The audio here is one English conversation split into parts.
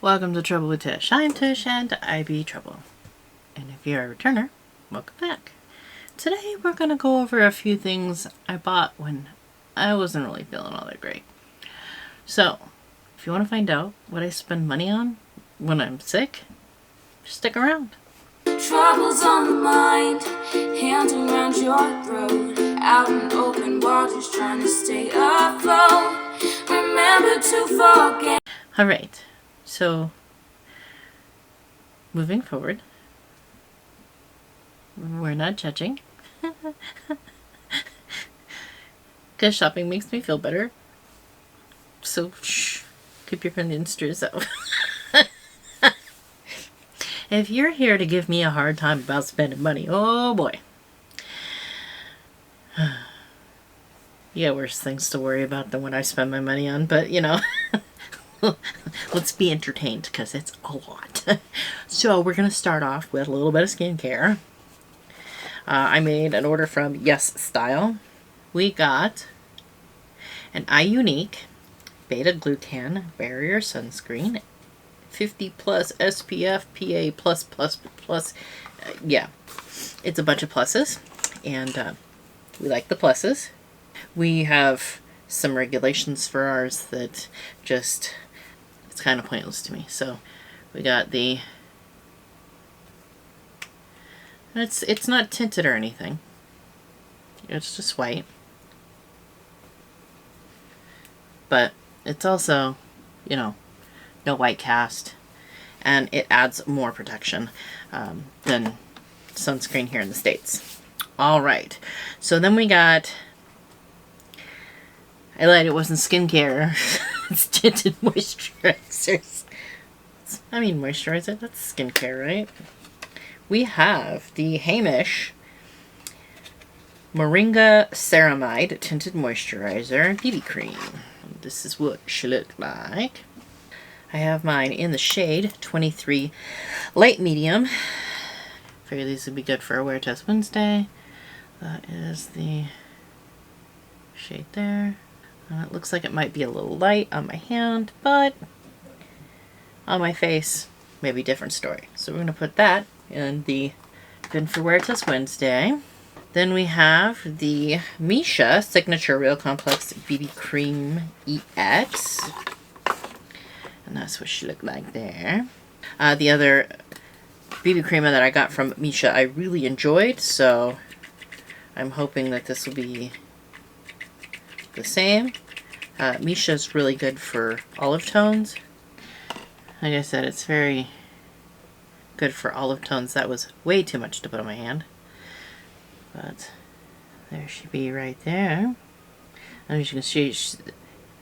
Welcome to Trouble with Tish. I'm Tish and I be Trouble. And if you're a returner, welcome back. Today we're going to go over a few things I bought when I wasn't really feeling all that great. So, if you want to find out what I spend money on when I'm sick, stick around. Troubles on the mind, hands around your throat, out in open waters trying to stay afloat. Remember to forget. Alright, so moving forward, we're not judging. Because shopping makes me feel better. So shh, keep your opinions to yourself. If you're here to give me a hard time about spending money, oh boy. You got worse things to worry about than what I spend my money on, but you know, let's be entertained because it's a lot. So we're going to start off with a little bit of skincare. I made an order from Yes Style. We got an iUnique Beta Glucan Barrier Sunscreen, 50 plus SPF, PA plus plus plus. Yeah, it's a bunch of pluses, and we like the pluses. We have some regulations for ours that just, it's kind of pointless to me. So we got the, it's not tinted or anything. It's just white. But it's also, you know, no white cast. And it adds more protection than sunscreen here in the States. Alright. So then we got, I lied, it wasn't skincare. It's tinted moisturizers. I mean moisturizer, that's skincare, right? We have the Hamish Moringa Ceramide Tinted Moisturizer BB Cream. This is what she looked like. I have mine in the shade 23 Light Medium. Figure these would be good for a Wear Test Wednesday. That is the shade there. It looks like it might be a little light on my hand, but on my face, maybe different story. So we're going to put that in the bin for Wear Test Wednesday. Then we have the Misha Signature Real Complex BB Cream EX. And that's what she looked like there. The other BB cream that I got from Misha I really enjoyed, so I'm hoping that this will be the same. Misha's really good for olive tones. Like I said, it's very good for olive tones. That was way too much to put on my hand. But there she be right there. And as you can see,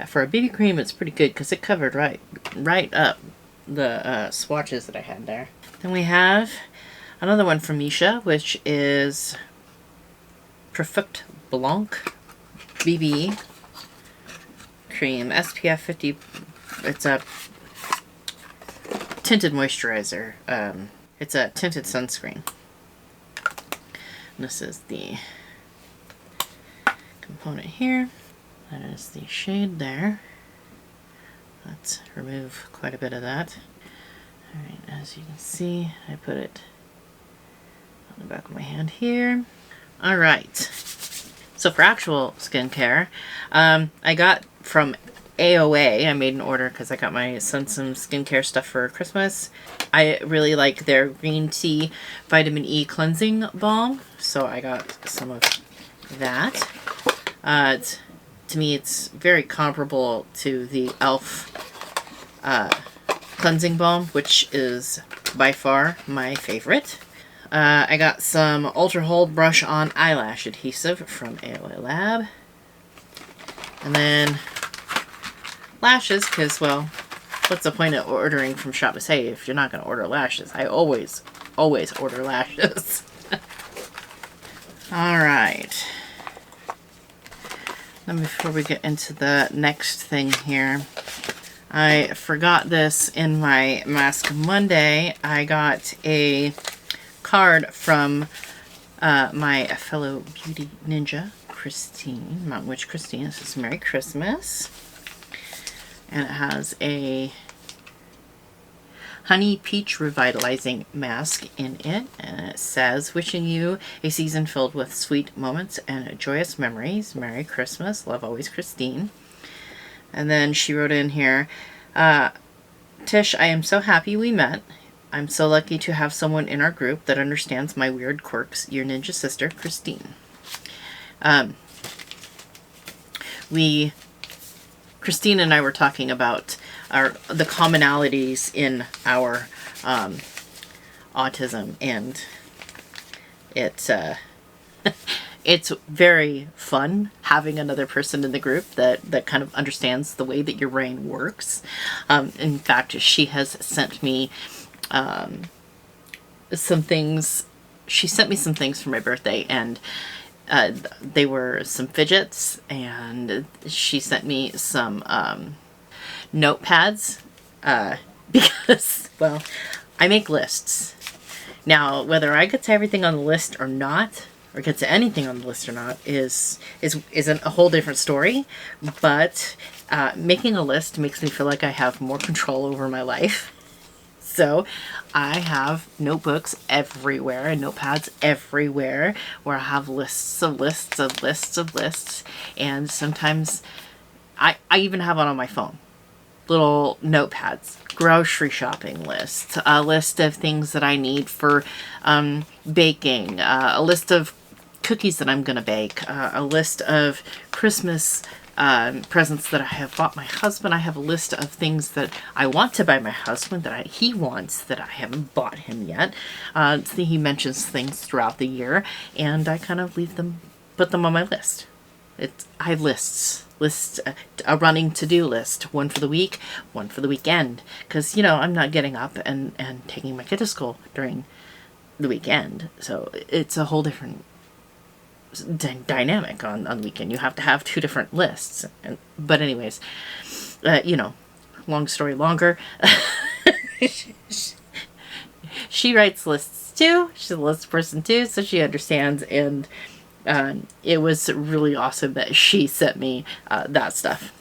for a BB cream, it's pretty good because it covered right up the swatches that I had there. Then we have another one from Misha, which is Perfect Blanc BB Cream SPF 50. It's a tinted moisturizer. It's a tinted sunscreen. And this is the component here. That is the shade there. Let's remove quite a bit of that. Alright, as you can see, I put it on the back of my hand here. Alright, so for actual skincare, I got from AOA, I made an order because I got my son some skincare stuff for Christmas. I really like their green tea vitamin E cleansing balm, so I got some of that. To me, it's very comparable to the e.l.f. Cleansing Balm, which is by far my favorite. I got some Ultra Hold Brush On Eyelash Adhesive from AOA Lab. And then lashes, because, well, what's the point of ordering from Shop to Say if you're not going to order lashes? I always order lashes. Alright. Then before we get into the next thing here, I forgot this in my Mask Monday. I got a card from my fellow beauty ninja, Christine, Mountain Witch Christine. This is, Merry Christmas. And it has a Honey Peach Revitalizing Mask in it. And it says, wishing you a season filled with sweet moments and joyous memories. Merry Christmas. Love always, Christine. And then she wrote in here, Tish, I am so happy we met. I'm so lucky to have someone in our group that understands my weird quirks. Your ninja sister, Christine. Christine and I were talking about the commonalities in our autism, and it's it's very fun having another person in the group that kind of understands the way that your brain works. In fact, she has sent me some things. She sent me some things for my birthday, and they were some fidgets, and she sent me some notepads because, well, I make lists. Now, whether I get to everything on the list or not, or get to anything on the list or not, is a whole different story. But making a list makes me feel like I have more control over my life. So I have notebooks everywhere and notepads everywhere where I have lists of lists of lists of lists. And sometimes I even have one on my phone. Little notepads, grocery shopping lists, a list of things that I need for baking, a list of cookies that I'm going to bake, a list of Christmas presents that I have bought my husband. I have a list of things that I want to buy my husband that he wants that I haven't bought him yet. He mentions things throughout the year, and I kind of put them on my list. I have lists, a running to-do list, one for the week, one for the weekend, because I'm not getting up and taking my kid to school during the weekend, so it's a whole different dynamic on the weekend. You have to have two different lists. But anyways, long story longer. She writes lists too. She's a list person too, so she understands. And it was really awesome that she sent me that stuff.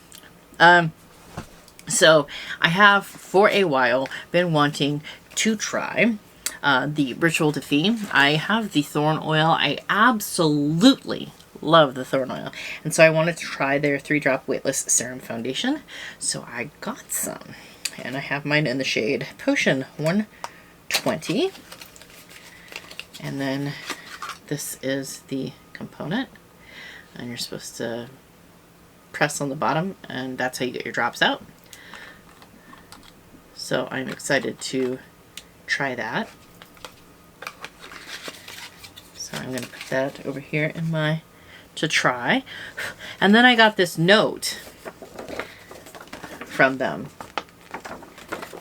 So I have for a while been wanting to try the Ritual de Fille. I have the Thorn Oil. I absolutely love the Thorn Oil. And so I wanted to try their 3-drop Weightless Serum Foundation. So I got some. And I have mine in the shade Potion 120. And then this is the component. And you're supposed to press on the bottom, and that's how you get your drops out. So I'm excited to try that. So I'm going to put that over here in to try. And then I got this note from them.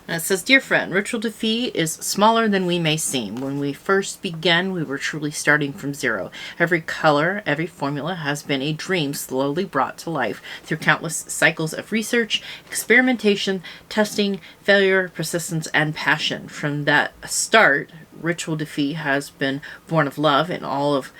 And it says, Dear friend, Ritual de Fille is smaller than we may seem. When we first began, we were truly starting from zero. Every color, every formula has been a dream slowly brought to life through countless cycles of research, experimentation, testing, failure, persistence, and passion. From that start, Ritual de Fille has been born of love and all of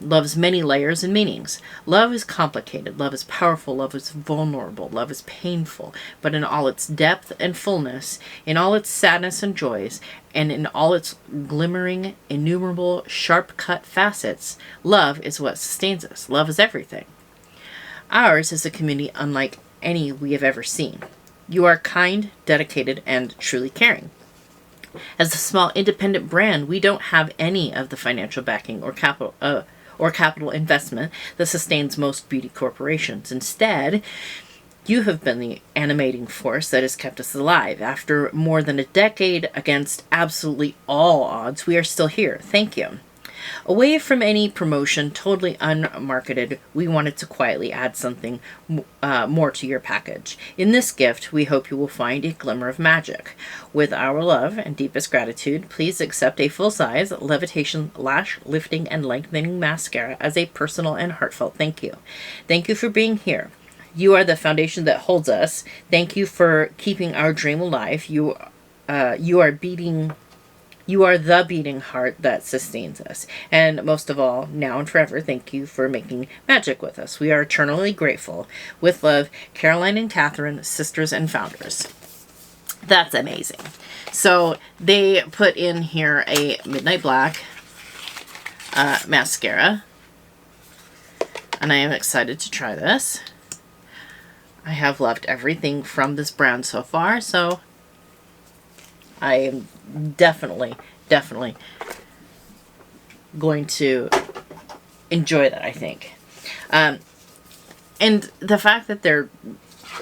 love's many layers and meanings. Love is complicated. Love is powerful. Love is vulnerable. Love is painful. But in all its depth and fullness, in all its sadness and joys, and in all its glimmering, innumerable, sharp-cut facets, love is what sustains us. Love is everything. Ours is a community unlike any we have ever seen. You are kind, dedicated, and truly caring. As a small independent brand, we don't have any of the financial backing or capital investment that sustains most beauty corporations. Instead, you have been the animating force that has kept us alive. After more than a decade, against absolutely all odds, we are still here. Thank you. Away from any promotion, totally unmarketed, we wanted to quietly add something more to your package. In this gift, we hope you will find a glimmer of magic. With our love and deepest gratitude, please accept a full-size levitation lash lifting and lengthening mascara as a personal and heartfelt thank you. Thank you for being here. You are the foundation that holds us. Thank you for keeping our dream alive. You are the beating heart that sustains us. And most of all, now and forever, thank you for making magic with us. We are eternally grateful. With love, Caroline and Catherine, sisters and founders. That's amazing. So they put in here a Midnight Black mascara, and I am excited to try this. I have loved everything from this brand so far, so I am definitely going to enjoy that, I think. And the fact that they're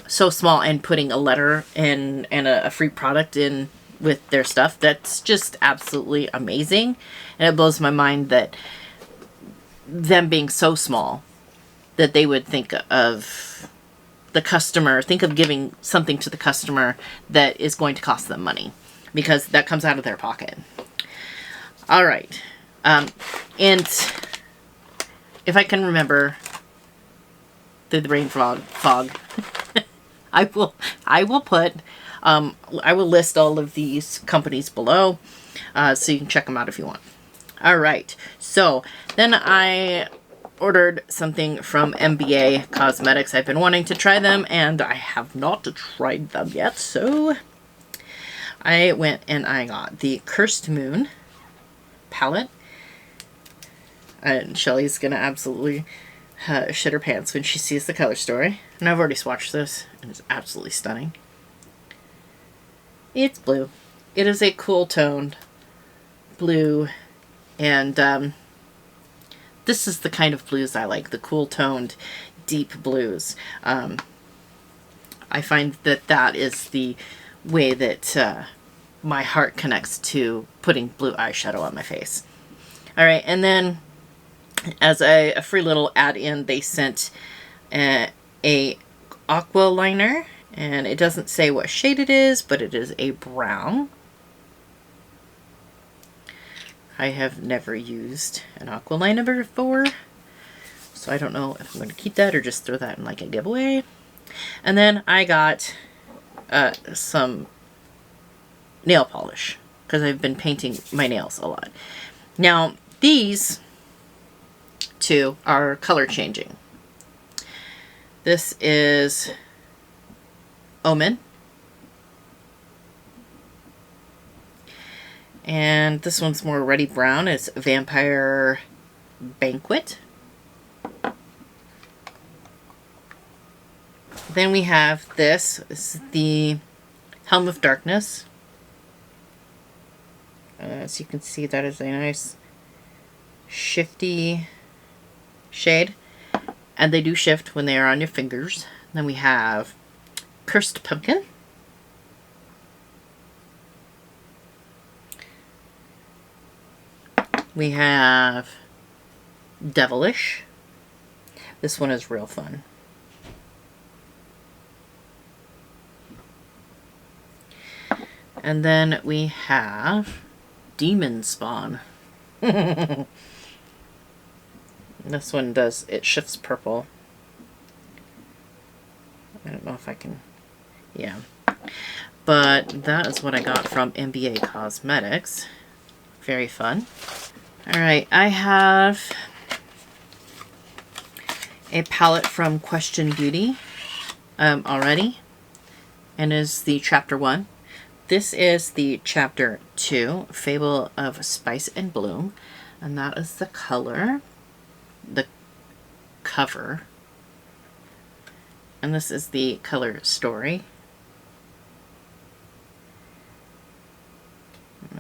so small and putting a letter and a free product in with their stuff, that's just absolutely amazing. And it blows my mind that them being so small that they would think of the customer, think of giving something to the customer that is going to cost them money, because that comes out of their pocket. All right. And if I can remember through the brain fog, I will put, I will list all of these companies below, so you can check them out if you want. All right. So then I ordered something from MBA Cosmetics. I've been wanting to try them, and I have not tried them yet. So I went and I got the Cursed Moon palette. And Shelly's going to absolutely shit her pants when she sees the color story. And I've already swatched this, and it's absolutely stunning. It's blue. It is a cool toned blue, and this is the kind of blues I like, the cool toned, deep blues. I find that that is the way that my heart connects to putting blue eyeshadow on my face. All right, and then as a free little add-in, they sent a aqua liner, and it doesn't say what shade it is, but it is a brown. I have never used an aqua liner before, so I don't know if I'm going to keep that or just throw that in like a giveaway. And then I got some nail polish, because I've been painting my nails a lot. Now, these two are color changing. This is Omen, and this one's more ruddy brown. It's Vampire Banquet. Then we have this. This is the Helm of Darkness. As you can see, that is a nice shifty shade, and they do shift when they are on your fingers. Then we have Cursed Pumpkin. We have Devilish. This one is real fun. And then we have Demon Spawn. This one does, it shifts purple. I don't know if I can, yeah. But that is what I got from MBA Cosmetics. Very fun. Alright, I have a palette from Question Beauty already, and is the Chapter 1. This is the Chapter 2, Fable of Spice and Bloom, and that is the color, the cover, and this is the color story.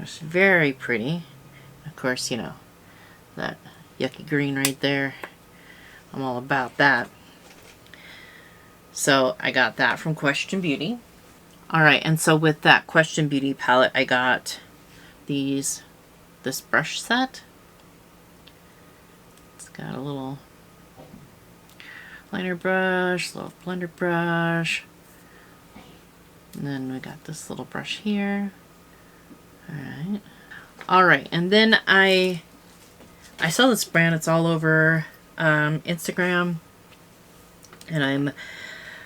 It's very pretty. Of course, you know, that yucky green right there. I'm all about that. So I got that from Question Beauty. Alright, and so with that Question Beauty palette, I got this brush set. It's got a little liner brush, little blender brush, and then we got this little brush here. Alright, and then I saw this brand. It's all over Instagram, and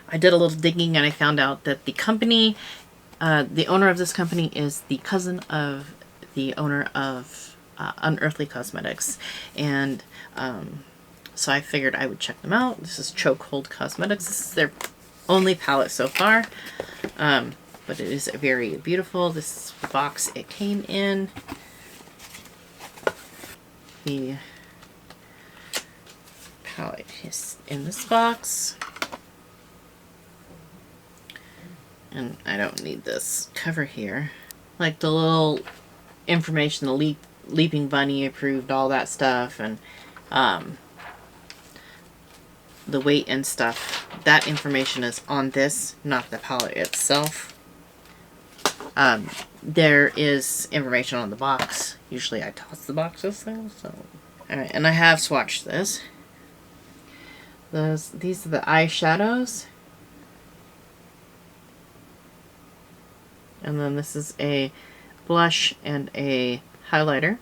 I did a little digging, and I found out that the company, the owner of this company is the cousin of the owner of Unearthly Cosmetics, and so I figured I would check them out. This is Chokehold Cosmetics. This is their only palette so far. but it is very beautiful. This box it came in. The palette is in this box. And I don't need this cover here. Like the little information, the Leaping Bunny approved, all that stuff, and the weight and stuff. That information is on this, not the palette itself. There is information on the box. Usually I toss the boxes though, so. Alright, and I have swatched this. These are the eyeshadows. And then this is a blush and a highlighter.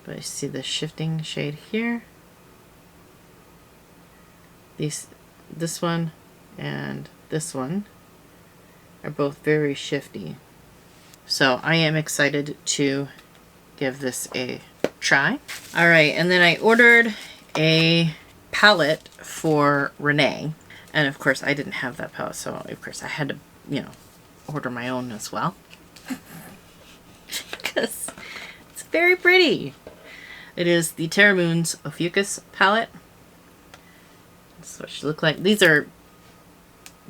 But I see the shifting shade here. This one and this one are both very shifty. So I am excited to give this a try. Alright, and then I ordered a palette for Renee. And of course I didn't have that palette, so of course I had to, you know, order my own as well. Because it's very pretty. It is the Terra Moon's Ophiuchus palette. That's what she look like. These are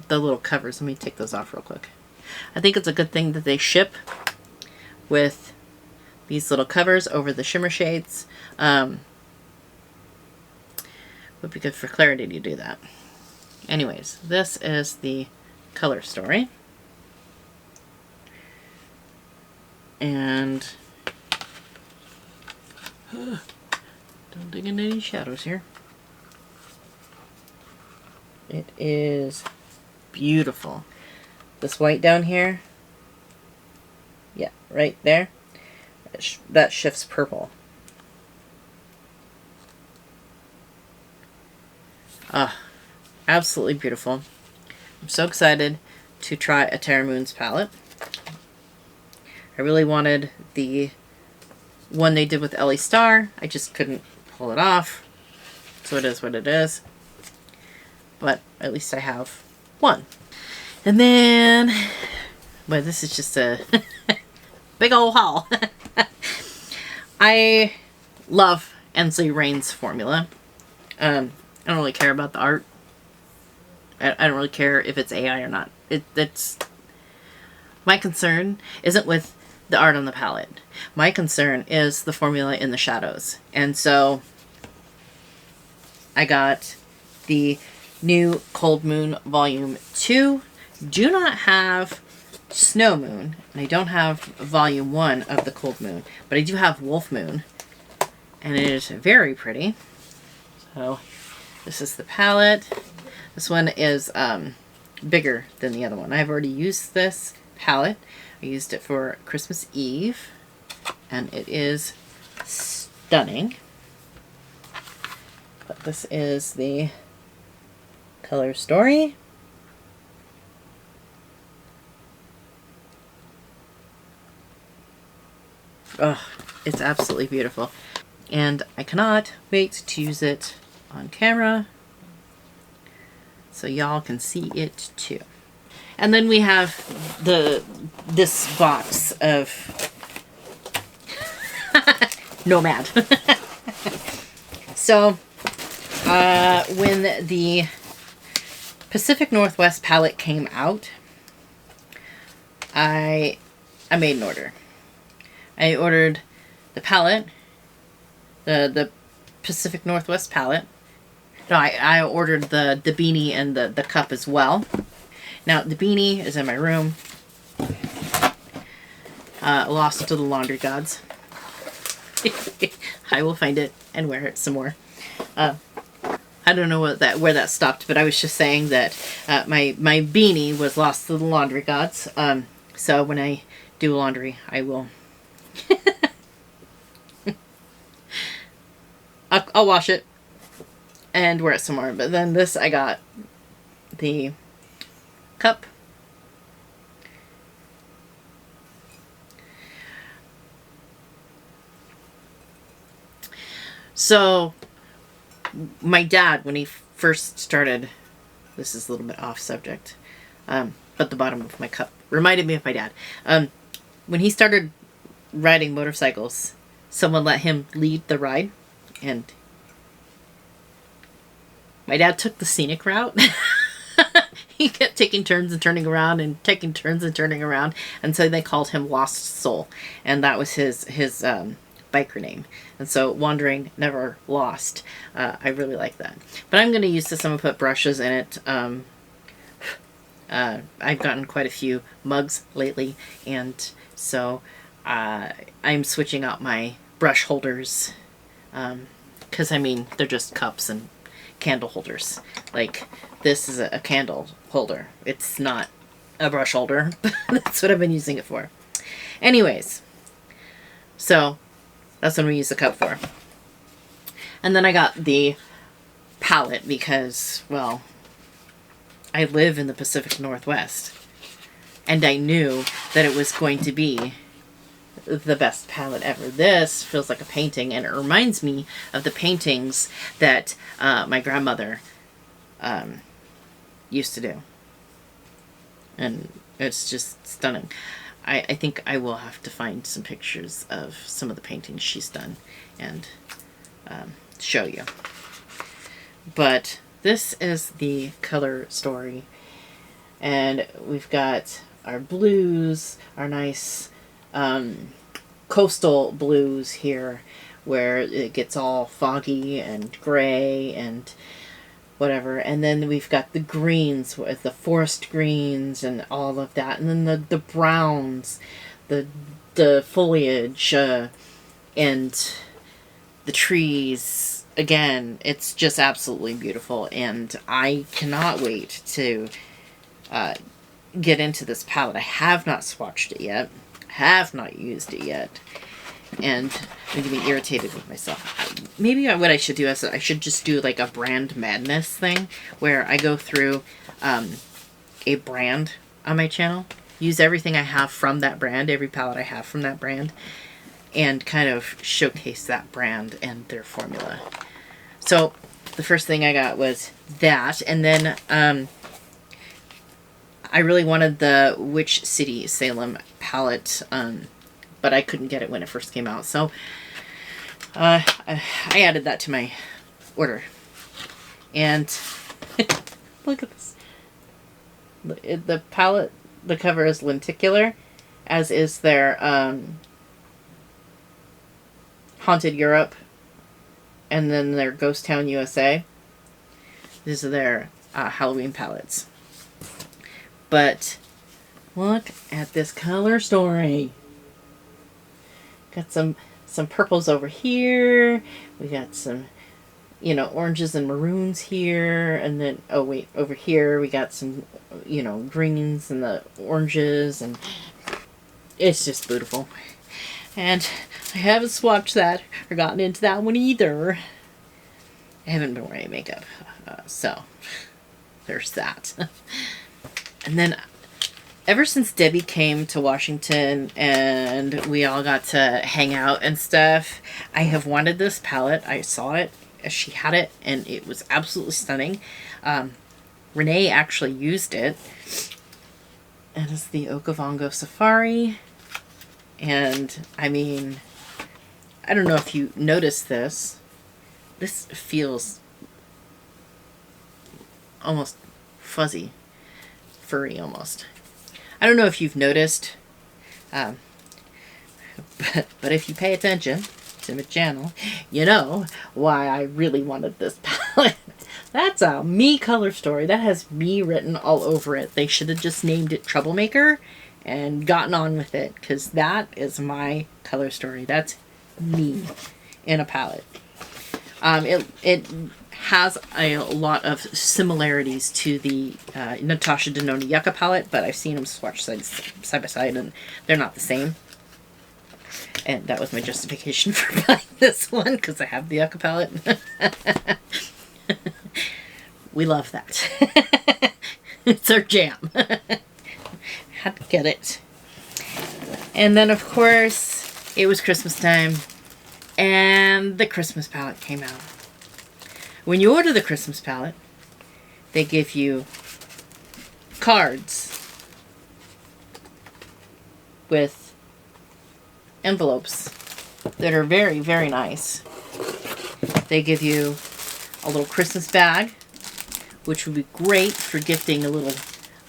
the little covers. Let me take those off real quick. I think it's a good thing that they ship with these little covers over the shimmer shades. Would be good for clarity to do that. Anyways, this is the color story. And don't dig into any shadows here. It is beautiful. This white down here, yeah, right there, that shifts purple. Absolutely beautiful. I'm so excited to try a Terra Moon's palette. I really wanted the one they did with Ellie Star. I just couldn't pull it off. So it is what it is. But at least I have one. And then, but this is just a big old haul. I love Ensley Rain's formula. I don't really care about the art. I don't really care if it's AI or not. It's my concern isn't with the art on the palette. My concern is the formula in the shadows. And so I got the new Cold Moon Volume 2. Do not have Snow Moon, and I don't have Volume 1 of the Cold Moon, but I do have Wolf Moon, and it is very pretty. So this is the palette. This one is bigger than the other one. I've already used this palette. I used it for Christmas Eve, and it is stunning. But this is the color story. Oh, it's absolutely beautiful. And I cannot wait to use it on camera so y'all can see it too. And then we have this box of Nomad. So when the Pacific Northwest palette came out, I made an order. I ordered the palette, the Pacific Northwest palette. No, I ordered the beanie and the cup as well. Now, the beanie is in my room. Lost to the laundry gods. I will find it and wear it some more. I don't know where that stopped, but I was just saying that my beanie was lost to the laundry gods. So when I do laundry, I will... I'll wash it and wear it some more. But then this, I got the cup. So my dad, when he first started, this is a little bit off subject, but the bottom of my cup. Reminded me of my dad. When he started riding motorcycles, someone let him lead the ride, and my dad took the scenic route. He kept taking turns and turning around and taking turns and turning around, and so they called him Lost Soul, and that was his biker name. And so Wandering Never Lost. I really like that. But I'm going to use this. I'm going to put brushes in it. I've gotten quite a few mugs lately, and so I'm switching out my brush holders, because I mean, they're just cups and candle holders. Like, this is a candle holder. It's not a brush holder, but that's what I've been using it for. Anyways, so that's what we use the cup for. And then I got the palette because, well, I live in the Pacific Northwest, and I knew that it was going to be the best palette ever. This feels like a painting, and it reminds me of the paintings that my grandmother used to do. And it's just stunning. I think I will have to find some pictures of some of the paintings she's done and show you. But this is the color story. And we've got our blues, our nice coastal blues here, where it gets all foggy and gray and whatever. And then we've got the greens, with the forest greens and all of that. And then the browns, the foliage, and the trees. Again, it's just absolutely beautiful. And I cannot wait to get into this palette. I have not swatched it yet. Have not used it yet. And I'm getting irritated with myself. Maybe what I should do is I should just do like a brand madness thing, where I go through a brand on my channel, use everything I have from that brand, every palette I have from that brand, and kind of showcase that brand and their formula. So the first thing I got was that, and then I really wanted the Witch City Salem palette, but I couldn't get it when it first came out. So I added that to my order. And look at this. The palette, the cover is lenticular, as is their Haunted Europe, and then their Ghost Town USA. These are their Halloween palettes. But look at this color story. Got some purples over here. We got some, oranges and maroons here. And then, oh wait, over here we got some, greens and the oranges. And it's just beautiful. And I haven't swatched that or gotten into that one either. I haven't been wearing makeup. So there's that. And then ever since Debbie came to Washington and we all got to hang out and stuff, I have wanted this palette. I saw it as she had it, and it was absolutely stunning. Renee actually used it. And it's the Okavango Safari. And, I mean, I don't know if you noticed this. This feels almost fuzzy. Furry, almost. I don't know if you've noticed, but if you pay attention to my channel, you know why I really wanted this palette. That's a me color story. That has me written all over it. They should have just named it Troublemaker and gotten on with it, because that is my color story. That's me in a palette. It has a lot of similarities to the Natasha Denona Yucca palette, but I've seen them swatched side by side, and they're not the same. And that was my justification for buying this one, because I have the Yucca palette. We love that. It's our jam. Had to get it. And then, of course, it was Christmas time, and the Christmas palette came out. When you order the Christmas palette, they give you cards with envelopes that are very, very nice. They give you a little Christmas bag, which would be great for gifting a little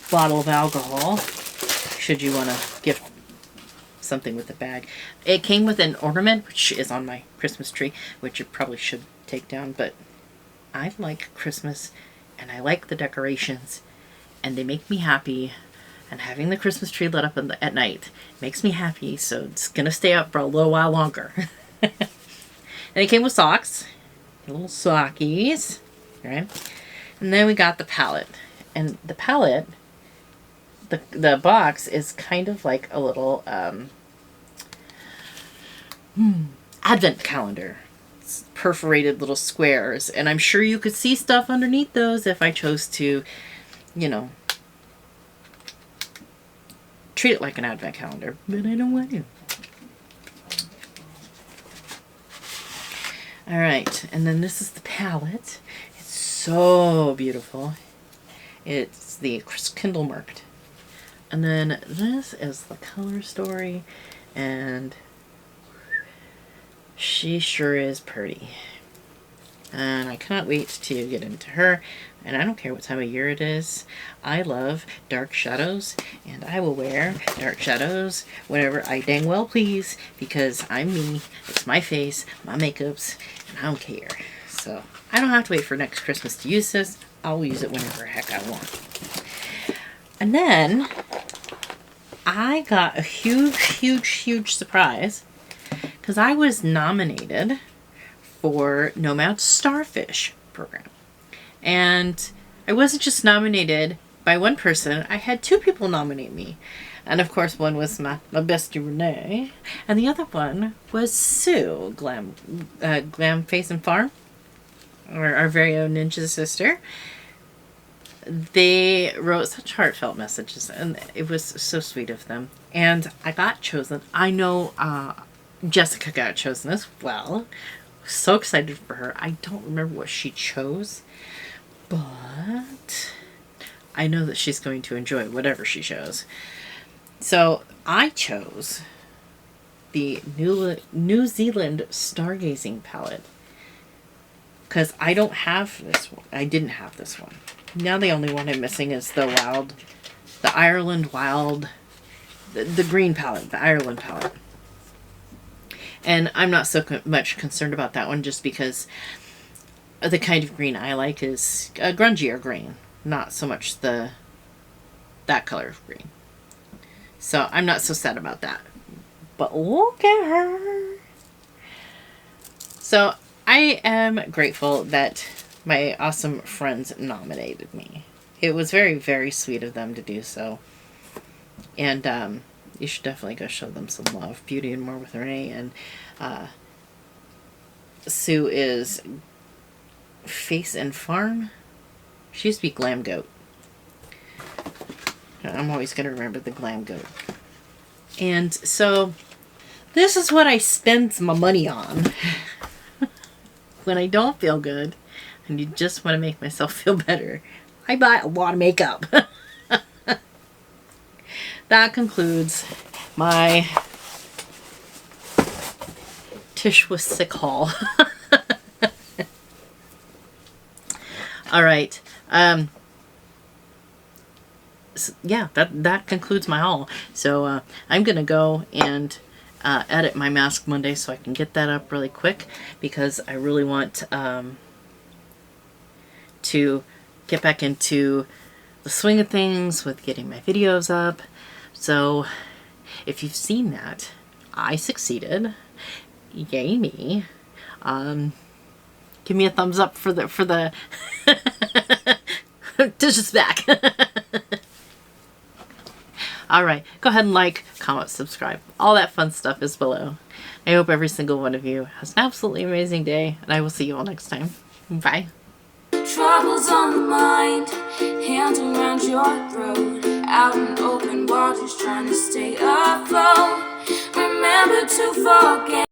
bottle of alcohol, should you want to gift something with the bag. It came with an ornament, which is on my Christmas tree, which you probably should take down, but I like Christmas, and I like the decorations, and they make me happy, and having the Christmas tree lit up at night makes me happy, so it's gonna stay up for a little while longer. And it came with socks, little sockies, right? And then we got the palette, and the palette, the box is kind of like a little advent calendar. It's perforated little squares, and I'm sure you could see stuff underneath those if I chose to, you know, treat it like an advent calendar, but I don't want to. All right, and then this is the palette. It's so beautiful. It's the Kindle marked. And then this is the color story, and she sure is pretty. And I cannot wait to get into her, and I don't care what time of year it is. I love dark shadows, and I will wear dark shadows whenever I dang well please, because I'm me, it's my face, my makeups, and I don't care. So I don't have to wait for next Christmas to use this. I'll use it whenever heck I want. And then I got a huge surprise, because I was nominated for Nomad's Starfish program. And I wasn't just nominated by one person, I had two people nominate me. And of course one was my bestie Renee, and the other one was Sue, Glam Face and Farm, our very own ninja sister. They wrote such heartfelt messages, and it was so sweet of them. And I got chosen. I know Jessica got chosen as well. So excited for her. I don't remember what she chose, but I know that she's going to enjoy whatever she chose. So I chose the New Zealand Stargazing palette, because I don't have this one. I didn't have this one. Now the only one I'm missing is the Ireland Wild, the green palette, the Ireland palette. And I'm not so much concerned about that one, just because the kind of green I like is a grungier green, not so much that color of green. So I'm not so sad about that. But look at her. So I am grateful that my awesome friends nominated me. It was very, very sweet of them to do so. And you should definitely go show them some love. Beauty and More with Renee. And Sue is Face and Farm. She used to be Glam Goat. I'm always going to remember the Glam Goat. And so this is what I spend my money on when I don't feel good and you just want to make myself feel better. I buy a lot of makeup. That concludes my Tish was sick haul. All right. So yeah, that concludes my haul. So I'm gonna go and edit my Mask Monday so I can get that up really quick, because I really want to get back into the swing of things with getting my videos up. So if you've seen that, I succeeded. Yay me. Give me a thumbs up for the Tish is back. Alright, go ahead and like, comment, subscribe. All that fun stuff is below. I hope every single one of you has an absolutely amazing day, and I will see you all next time. Bye. Troubles on the mind, hands around your throat, out in open waters trying to stay afloat. Remember to forget.